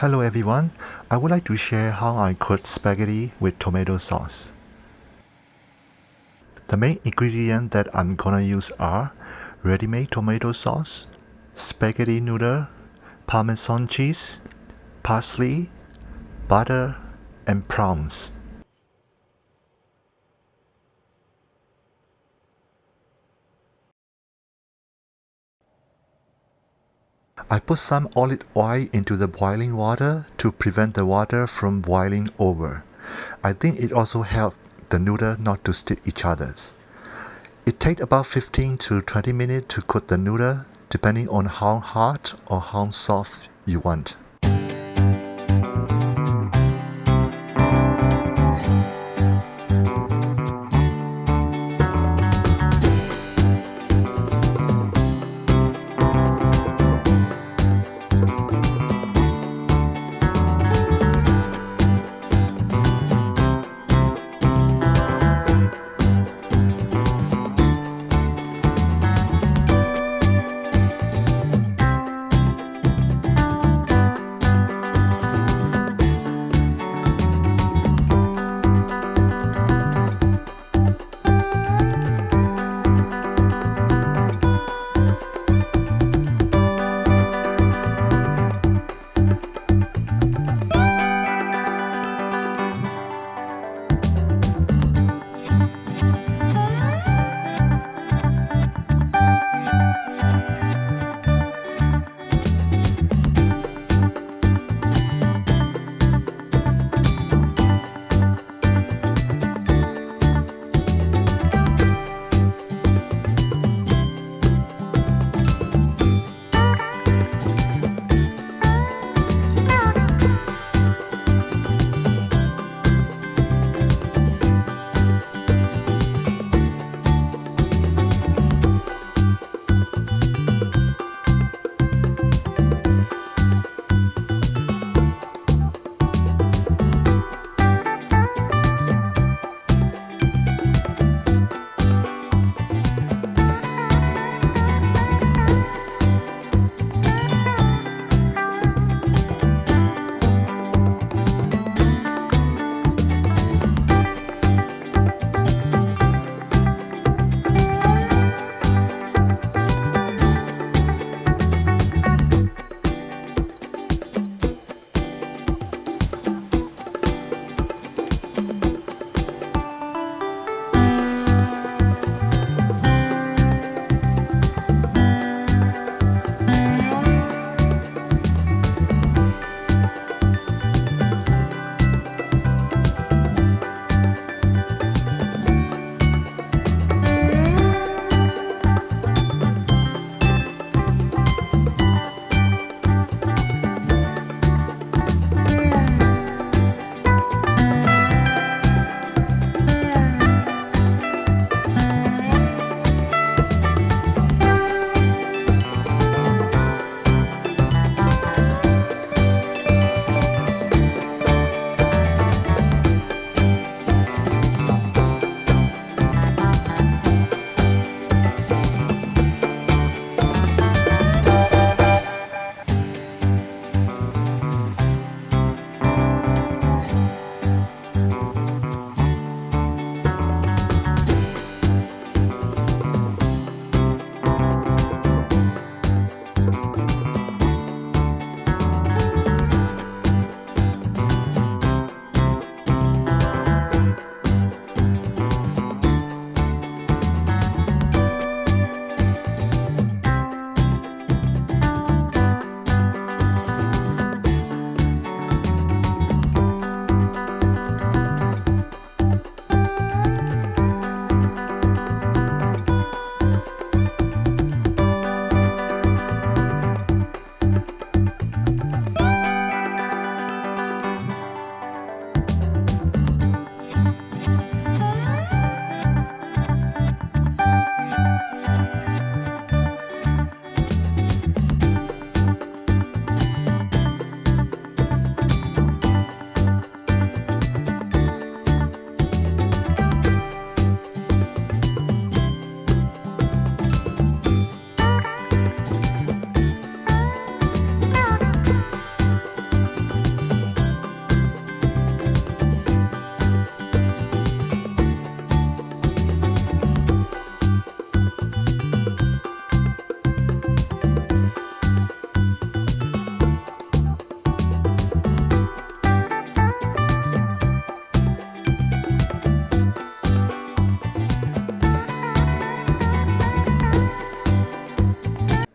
Hello everyone, I would like to share how I cook spaghetti with tomato sauce. The main ingredients that I'm gonna use are ready-made tomato sauce, spaghetti noodle, parmesan cheese, parsley, butter, and prawns. I put some olive oil into the boiling water to prevent the water from boiling over. I think it also helps the noodle not to stick each other. It takes about 15 to 20 minutes to cook the noodle depending on how hard or how soft you want.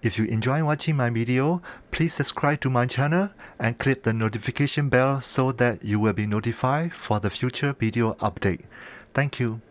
If you enjoy watching my video, please subscribe to my channel and click the notification bell so that you will be notified for the future video update. Thank you.